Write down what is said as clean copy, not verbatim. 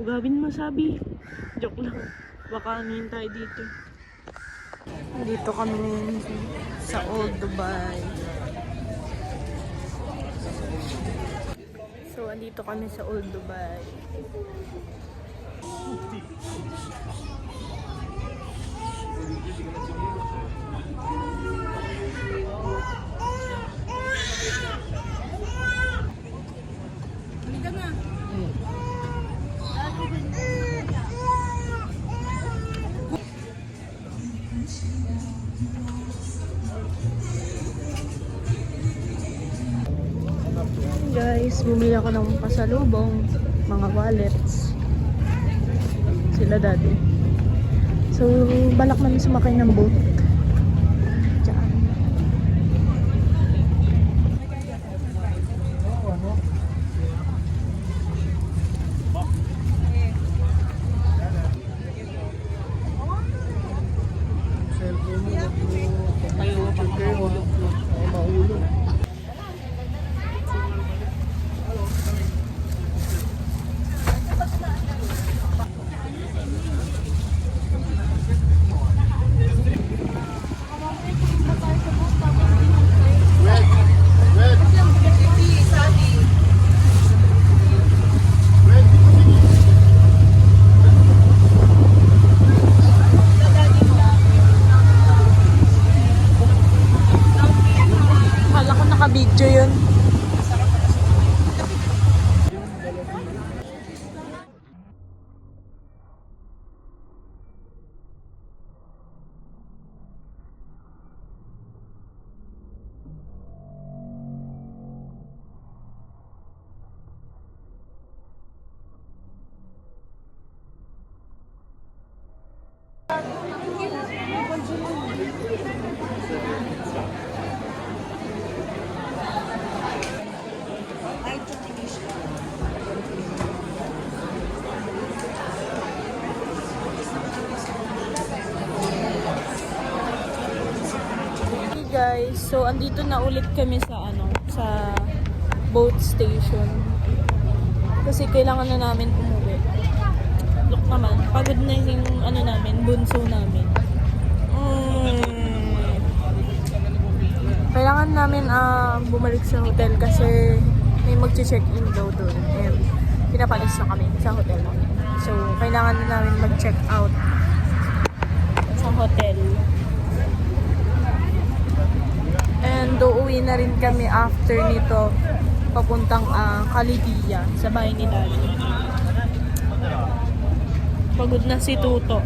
Gawin mo, sabi. Joke lang. Baka anuhin tayo dito. Dito kami ngayon sa Old Dubai. So, andito kami sa Old Dubai. Guys, bumili ako ng pasalubong, mga wallets. Sila daddy. So, balak namin sumakay ng boat. Diyan. Video yun. Guys, so andito na ulit kami sa sa boat station. Kasi kailangan na namin umuwi. Look naman, pagod na yung namin, bunso namin. Kailangan namin bumalik sa hotel kasi may mag-check-in daw doon. And pinapalis na kami sa hotel namin. So, kailangan na namin mag-check out sa hotel. And uuwi na rin kami after nito papuntang Kalidia sa bahay ni Daddy. Pagod na si Tuto.